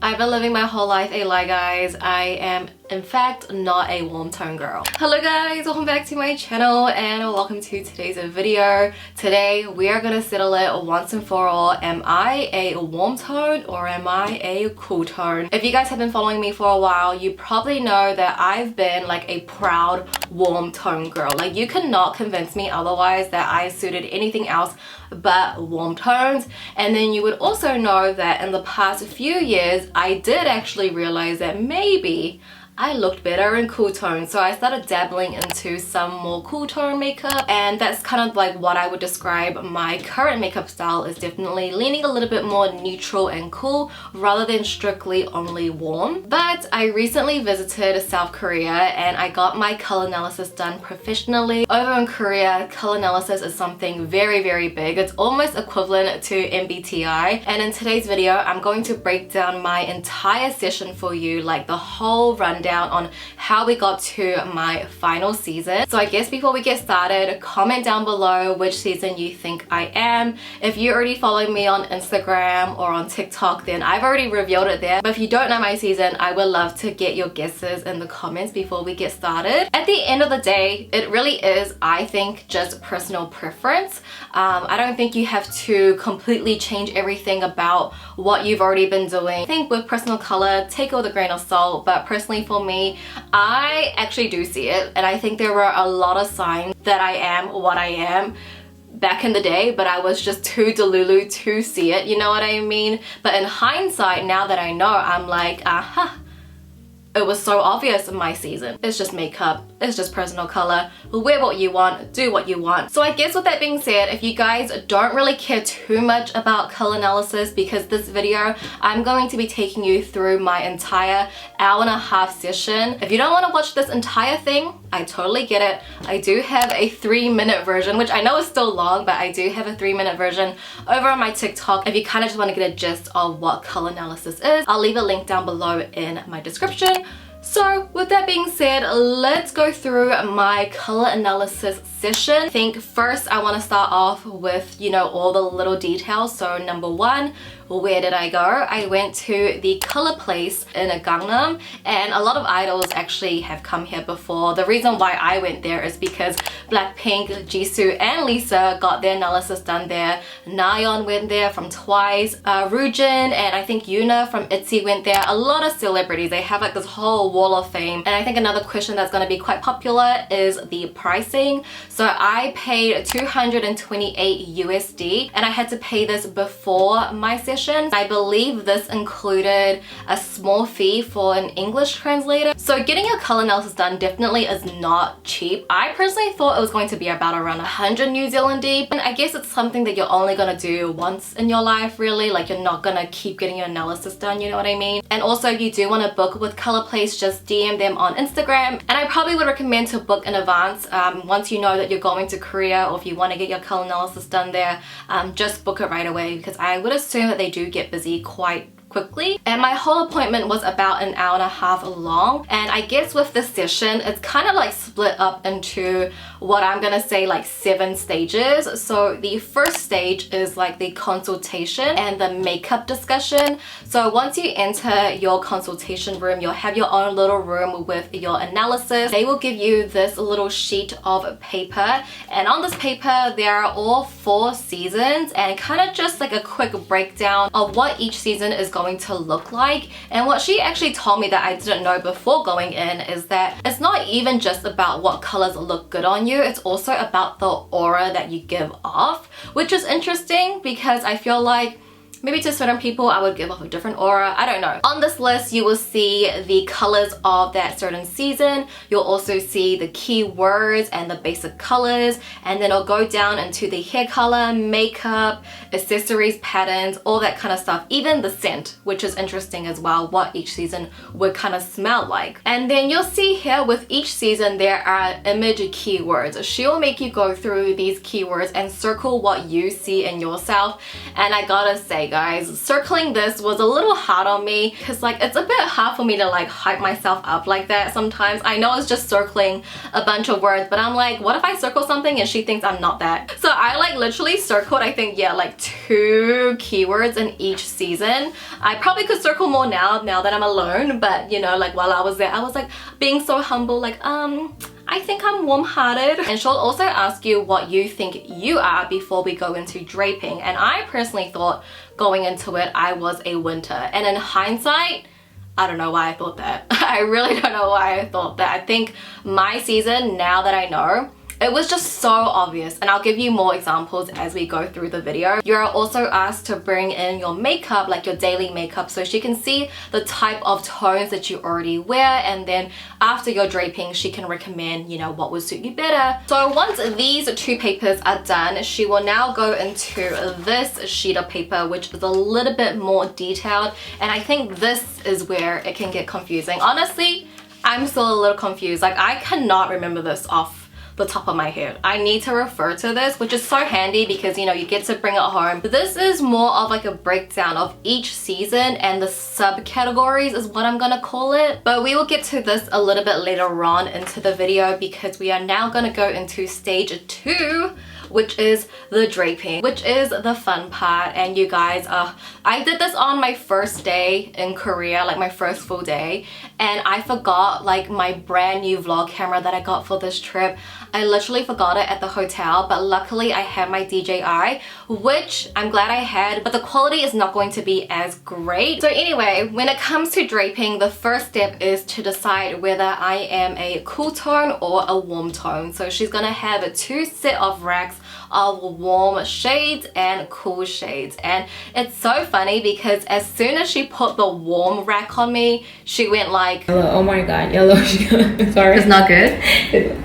I've been living my whole life a lie, guys. I am in fact not a warm tone girl. Hello guys, welcome back to my channel and welcome to today's video. Today we are gonna settle it once and for all. Am I a warm tone or am I a cool tone? If you guys have been following me for a while, you probably know that I've been like a proud warm tone girl. Like, you cannot convince me otherwise that I suited anything else but warm tones. And then you would also know that in the past few years I did actually realize that maybe I looked better in cool tones, so I started dabbling into some more cool tone makeup, and that's kind of like what I would describe my current makeup style is, definitely leaning a little bit more neutral and cool rather than strictly only warm. But I recently visited South Korea and I got my color analysis done professionally. Over in Korea, color analysis is something very, very big. It's almost equivalent to MBTI, and in today's video I'm going to break down my entire session for you, like the whole rundown on how we got to my final season. So I guess before we get started, comment down below which season you think I am. If you already follow me on Instagram or on TikTok, then I've already revealed it there. But if you don't know my season, I would love to get your guesses in the comments before we get started. At the end of the day, it really is, I think, just personal preference. I don't think you have to completely change everything about what you've already been doing. I think with personal color, take it with a grain of salt, but personally for me, I actually do see it, and I think there were a lot of signs that I am what I am back in the day, but I was just too delulu to see it, you know what I mean? But in hindsight, now that I know, I'm like, aha, it was so obvious in my season. It's just makeup, it's just personal color. Wear what you want, do what you want. So I guess with that being said, if you guys don't really care too much about color analysis, because this video I'm going to be taking you through my entire hour-and-a-half session. If you don't want to watch this entire thing, I totally get it. I do have a 3-minute version, which I know is still long, but I do have a 3-minute version over on my TikTok if you kind of just want to get a gist of what color analysis is. I'll leave a link down below in my description. So with that being said, let's go through my color analysis session. I think first I want to start off with, you know, all the little details. So number one, where did I go? I went to the color place in Gangnam, and a lot of idols actually have come here before. The reason why I went there is because Blackpink, Jisoo and Lisa got their analysis done there. Nayeon went there from Twice, Ryujin and I think Yuna from ITZY went there. A lot of celebrities, they have like this whole wall of fame. And I think another question that's going to be quite popular is the pricing. So I paid 228 USD and I had to pay this before my session. I believe this included a small fee for an English translator. So getting your color analysis done definitely is not cheap. I personally thought it was going to be about around 100 New Zealand-y, and I guess it's something that you're only gonna do once in your life, really. Like, you're not gonna keep getting your analysis done, you know what I mean? And also, if you do want to book with Colorplace, just DM them on Instagram, and I probably would recommend to book in advance. Once you know that you're going to Korea, or if you want to get your color analysis done there, just book it right away, because I would assume that they do get busy quite quickly. And my whole appointment was about an hour and a half long, and I guess with this session it's kind of like split up into what I'm gonna say like 7 stages. So the first stage is like the consultation and the makeup discussion. So once you enter your consultation room, you'll have your own little room with your analysis. They will give you this little sheet of paper, and on this paper there are all 4 seasons and kind of just like a quick breakdown of what each season is going to look like. And what she actually told me that I didn't know before going in is that it's not even just about what colors look good on you, it's also about the aura that you give off, which is interesting because I feel like maybe to certain people I would give off a different aura, I don't know. On this list you will see the colors of that certain season. You'll also see the keywords and the basic colors, and then it'll go down into the hair color, makeup, accessories, patterns, all that kind of stuff. Even the scent, which is interesting as well, what each season would kind of smell like. And then you'll see here with each season there are image keywords. She'll make you go through these keywords and circle what you see in yourself, and I gotta say guys. Circling this was a little hard on me because like it's a bit hard for me to like hype myself up like that sometimes. I know it's just circling a bunch of words, but I'm like, what if I circle something and she thinks I'm not that? So I like literally circled, I think, yeah, like 2 keywords in each season. I probably could circle more now that I'm alone, but you know, like while I was there, I was like being so humble, like I think I'm warm-hearted. And she'll also ask you what you think you are before we go into draping. And I personally thought going into it, I was a winter. And in hindsight, I don't know why I thought that. I really don't know why I thought that. I think my season, now that I know, it was just so obvious, and I'll give you more examples as we go through the video. You're also asked to bring in your makeup, like your daily makeup, so she can see the type of tones that you already wear, and then after your draping, she can recommend, you know, what would suit you better. So once these 2 papers are done, she will now go into this sheet of paper, which is a little bit more detailed, and I think this is where it can get confusing. Honestly, I'm still a little confused. Like, I cannot remember this off the top of my head. I need to refer to this, which is so handy because, you know, you get to bring it home. This is more of like a breakdown of each season and the subcategories is what I'm gonna call it. But we will get to this a little bit later on into the video because we are now gonna go into stage 2, which is the draping, which is the fun part. And you guys, I did this on my first day in Korea, like my first full day, and I forgot like my brand new vlog camera that I got for this trip. I literally forgot it at the hotel, but luckily I had my DJI, which I'm glad I had, but the quality is not going to be as great. So anyway, when it comes to draping, the first step is to decide whether I am a cool tone or a warm tone. So she's gonna have 2 set of racks of warm shades and cool shades, and it's so funny because as soon as she put the warm rack on me, she went like, oh my god, yellow. Sorry, it's not good.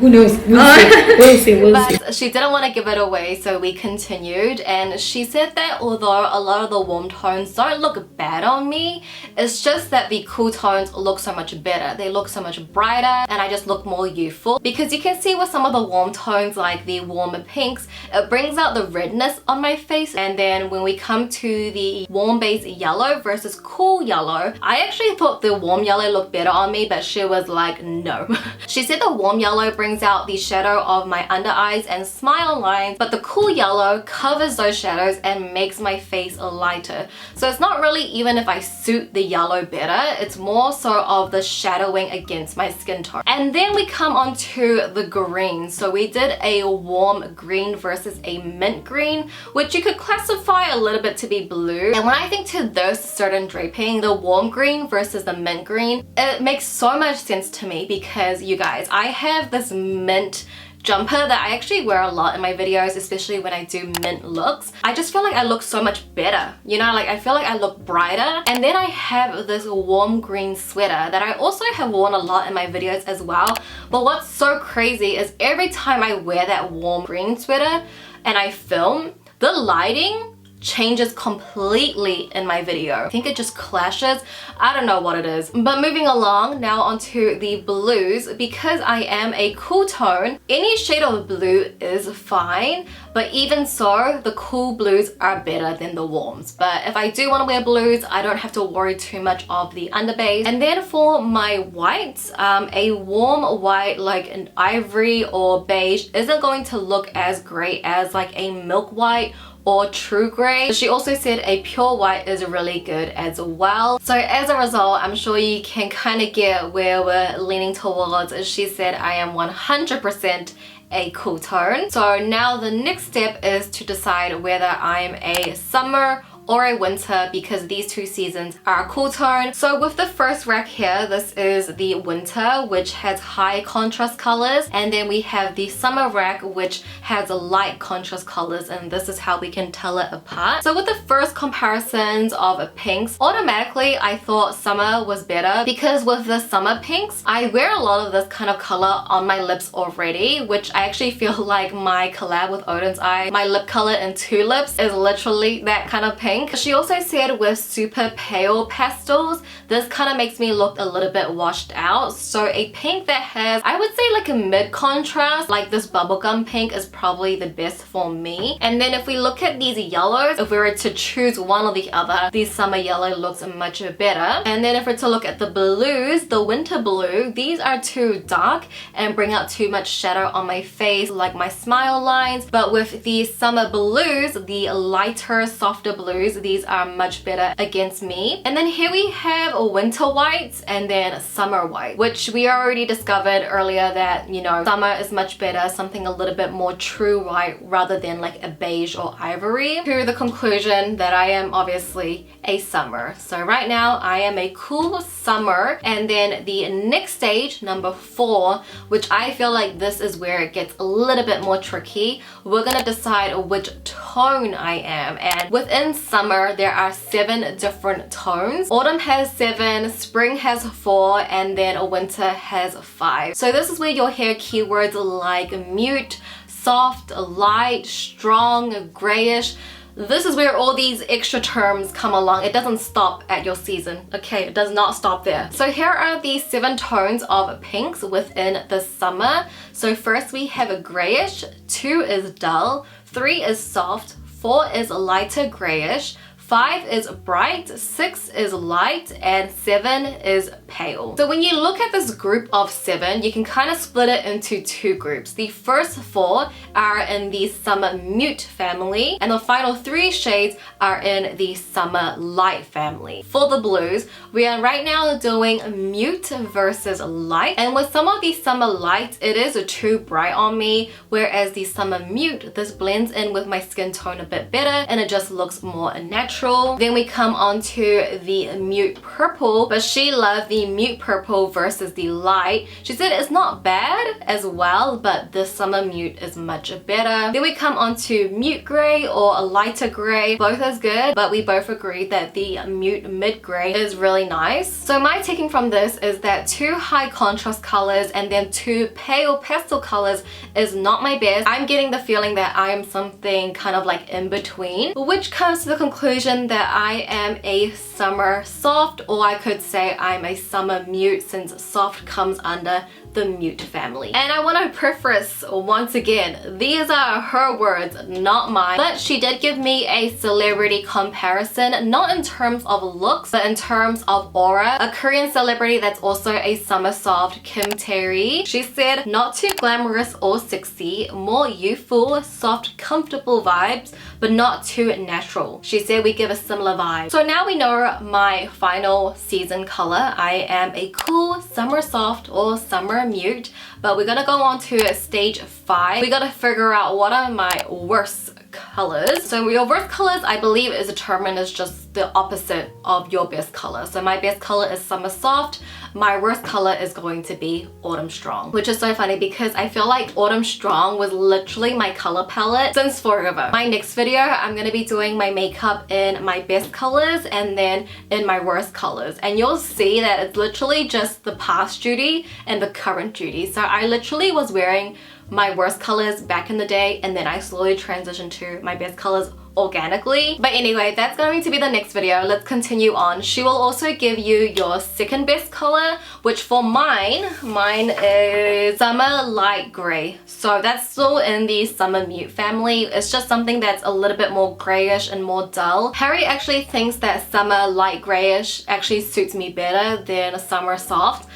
Who knows? We'll see. But she didn't want to give it away, so we continued, and she said that although a lot of the warm tones don't look bad on me, it's just that the cool tones look so much better. They look so much brighter, and I just look more youthful because you can see with some of the warm tones, like the warm pinks, it brings out the redness on my face. And then when we come to the warm base yellow versus cool yellow, I actually thought the warm yellow looked better on me, but she was like, no. She said the warm yellow brings out the shadow of my under eyes and smile lines, but the cool yellow covers those shadows and makes my face lighter. So it's not really even if I suit the yellow better, it's more so of the shadowing against my skin tone. And then we come on to the green. So we did a warm green versus a mint green, which you could classify a little bit to be blue. And when I think to those certain draping, the warm green versus the mint green, it makes so much sense to me because you guys, I have this mint jumper that I actually wear a lot in my videos, especially when I do mint looks. I just feel like I look so much better, you know, like I feel like I look brighter. And then I have this warm green sweater that I also have worn a lot in my videos as well. But what's so crazy is every time I wear that warm green sweater and I film, the lighting changes completely in my video. I think it just clashes. I don't know what it is. But moving along now onto the blues, because I am a cool tone, any shade of blue is fine, but even so, the cool blues are better than the warms. But if I do want to wear blues, I don't have to worry too much of the underbase. And then for my whites, a warm white like an ivory or beige isn't going to look as great as like a milk white or true gray. She also said a pure white is really good as well. So as a result, I'm sure you can kind of get where we're leaning towards. She said I am 100% a cool tone. So now the next step is to decide whether I'm a summer or a winter, because these 2 seasons are a cool tone. So with the first rack here, this is the winter, which has high contrast colors, and then we have the summer rack, which has light contrast colors, and this is how we can tell it apart. So with the first comparisons of pinks, automatically I thought summer was better, because with the summer pinks, I wear a lot of this kind of color on my lips already, which I actually feel like my collab with ODEN'S, my lip color in Tulips is literally that kind of pink. pink. She also said with super pale pastels, this kind of makes me look a little bit washed out. So a pink that has, I would say, like a mid contrast, like this bubblegum pink is probably the best for me. And then if we look at these yellows, if we were to choose one or the other, the summer yellow looks much better. And then if we're to look at the blues, the winter blue, these are too dark and bring out too much shadow on my face, like my smile lines. But with the summer blues, the lighter, softer blues, these are much better against me. And then here we have winter whites and then summer white, which we already discovered earlier that, you know, summer is much better, something a little bit more true white rather than like a beige or ivory. To the conclusion that I am obviously a summer. So right now I am a cool summer. And then the next stage, number 4, which I feel like this is where it gets a little bit more tricky. We're gonna decide which tone I am, and within summer there are 7 different tones. Autumn has 7, spring has 4, and then winter has 5. So this is where you'll hear keywords like mute, soft, light, strong, grayish. This is where all these extra terms come along. It doesn't stop at your season, okay? It does not stop there. So here are the 7 tones of pinks within the summer. So first we have a grayish, 2 is dull, 3 is soft, 4 is lighter grayish, 5 is bright, 6 is light, and 7 is pale. So when you look at this group of 7, you can kind of split it into 2 groups. The first 4 are in the summer mute family, and the final 3 shades are in the summer light family. For the blues, we are right now doing mute versus light, and with some of the summer lights, it is too bright on me, whereas the summer mute, this blends in with my skin tone a bit better, and it just looks more natural. Then we come on to the mute purple, but she loved the mute purple versus the light. She said it's not bad as well, but the summer mute is much better. Then we come on to mute gray or a lighter gray. Both is good, but we both agree that the mute mid gray is really nice. So my taking from this is that 2 high contrast colors and then 2 pale pastel colors is not my best. I'm getting the feeling that I am something kind of like in between, which comes to the conclusion that I am a summer soft, or I could say I'm a summer mute since soft comes under the mute family. And I want to preface once again, these are her words, not mine, but she did give me a celebrity comparison, not in terms of looks, but in terms of aura. A Korean celebrity that's also a summer soft, Kim Tae. She said, not too glamorous or sexy, more youthful, soft, comfortable vibes, but not too natural. She said we give a similar vibe. So now we know my final season color. I am a cool summer soft or summer mute, but we're gonna go on to stage 5. We gotta figure out what are my worst colors. So your worst colors, I believe, is determined as just the opposite of your best color. So my best color is summer soft. My worst color is going to be autumn strong, which is so funny because I feel like autumn strong was literally my color palette since forever. My next video, I'm gonna be doing my makeup in my best colors and then in my worst colors, and you'll see that it's literally just the past Judy and the current Judy. So I literally was wearing my worst colors back in the day, and then I slowly transitioned to my best colors organically. But anyway, that's going to be the next video. Let's continue on. She will also give you your second best color, which for mine is summer light gray. So that's still in the summer mute family. It's just something that's a little bit more grayish and more dull. Harry actually thinks that summer light grayish actually suits me better than a summer soft.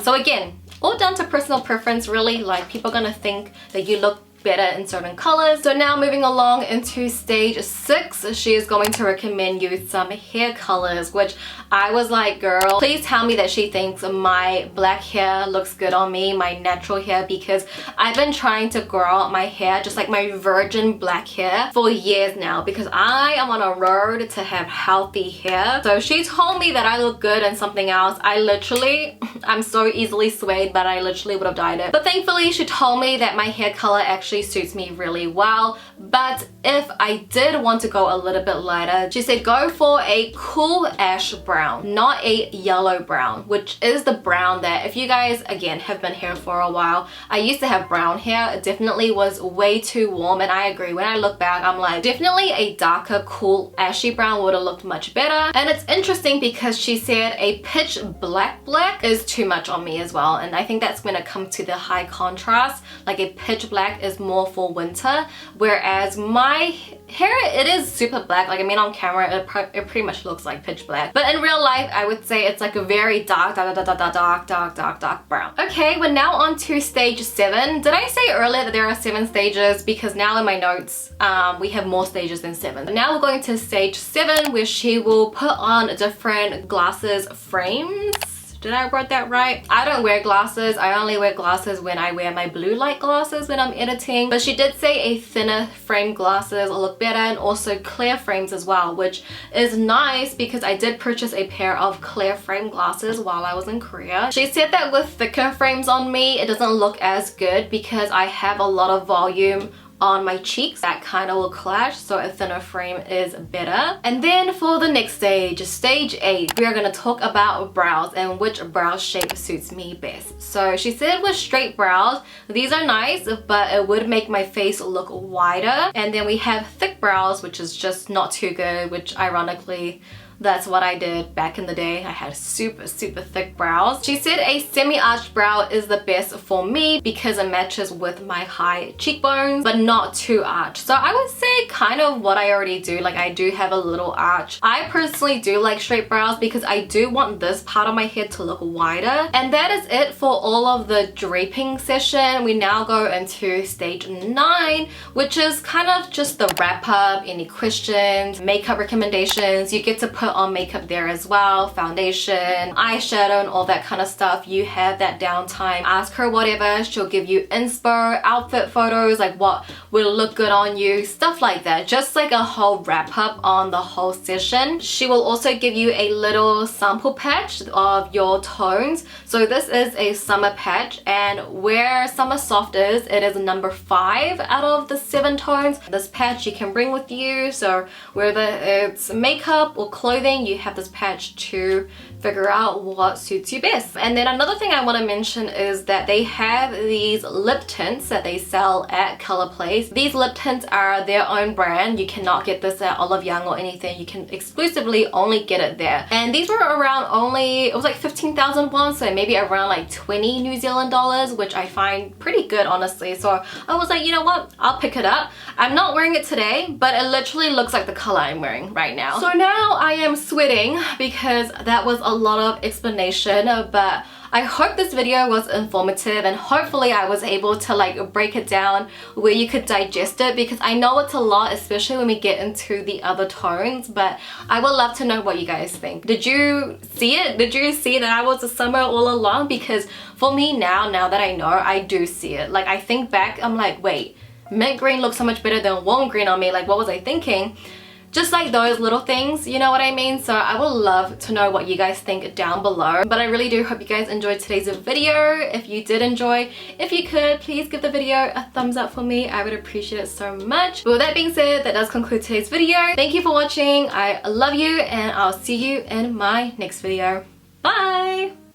So again, all down to personal preference really. Like, people are gonna think that you look better in certain colors. So now moving along into stage 6, she is going to recommend you some hair colors, which I was like, girl, please tell me that she thinks my black hair looks good on me, my natural hair, because I've been trying to grow out my hair, just like my virgin black hair, for years now, because I am on a road to have healthy hair. So she told me that I look good in something else. I'm so easily swayed, but I literally would have dyed it. But thankfully she told me that my hair color actually actually suits me really well. But if I did want to go a little bit lighter, she said go for a cool ash brown, not a yellow brown, which is the brown that, if you guys again have been here for a while, I used to have brown hair. It definitely was way too warm, and I agree. When I look back, I'm like, definitely a darker cool ashy brown would have looked much better. And it's interesting because she said a pitch black is too much on me as well, and I think that's when it comes to the high contrast. Like a pitch black is more for winter, whereas my hair, it is super black. Like, I mean, on camera it pretty much looks like pitch black, but in real life I would say it's like a very dark brown. Okay, we're now on to stage 7. Did I say earlier that there are 7 stages? Because now in my notes we have more stages than 7. Now we're going to stage 7, where she will put on different glasses frames. Did I write that right? I don't wear glasses. I only wear glasses when I wear my blue light glasses when I'm editing. But she did say a thinner frame glasses will look better, and also clear frames as well, which is nice because I did purchase a pair of clear frame glasses while I was in Korea. She said that with thicker frames on me, it doesn't look as good because I have a lot of volume on my cheeks. That kind of will clash, so a thinner frame is better. And then for the next stage, stage 8, we are going to talk about brows and which brow shape suits me best. So she said with straight brows, these are nice, but it would make my face look wider. And then we have thick brows, which is just not too good, which ironically that's what I did back in the day. I had super thick brows. She said a semi-arched brow is the best for me because it matches with my high cheekbones, but not too arched. So I would say kind of what I already do. Like, I do have a little arch. I personally do like straight brows because I do want this part of my head to look wider. And that is it for all of the draping session. We now go into stage 9, which is kind of just the wrap up, any questions, makeup recommendations. You get to put on makeup there as well, foundation, eyeshadow, and all that kind of stuff. You have that downtime. Ask her whatever. She'll give you inspo, outfit photos, like what will look good on you, stuff like that. Just like a whole wrap up on the whole session. She will also give you a little sample patch of your tones. So this is a summer patch, and where Summer Soft is, it is number 5 out of the 7 tones. This patch you can bring with you, so whether it's makeup or clothing, you have this patch to figure out what suits you best. And then another thing I want to mention is that they have these lip tints that they sell at ColourPop. These lip tints are their own brand. You cannot get this at Olive Young or anything. You can exclusively only get it there. And these were around only, it was like 15,000 won, so maybe around like 20 New Zealand dollars, which I find pretty good, honestly. So I was like, you know what, I'll pick it up. I'm not wearing it today, but it literally looks like the color I'm wearing right now. So now I am sweating because that was a lot of explanation, but I hope this video was informative, and hopefully I was able to like break it down where you could digest it, because I know it's a lot, especially when we get into the other tones. But I would love to know what you guys think. Did you see it? Did you see that I was a summer all along? Because for me now that I know, I do see it. Like, I think back, I'm like, wait, mint green looks so much better than warm green on me. Like, what was I thinking? Just like those little things, you know what I mean? So I would love to know what you guys think down below. But I really do hope you guys enjoyed today's video. If you did enjoy, if you could, please give the video a thumbs up for me. I would appreciate it so much. But with that being said, that does conclude today's video. Thank you for watching. I love you, and I'll see you in my next video. Bye!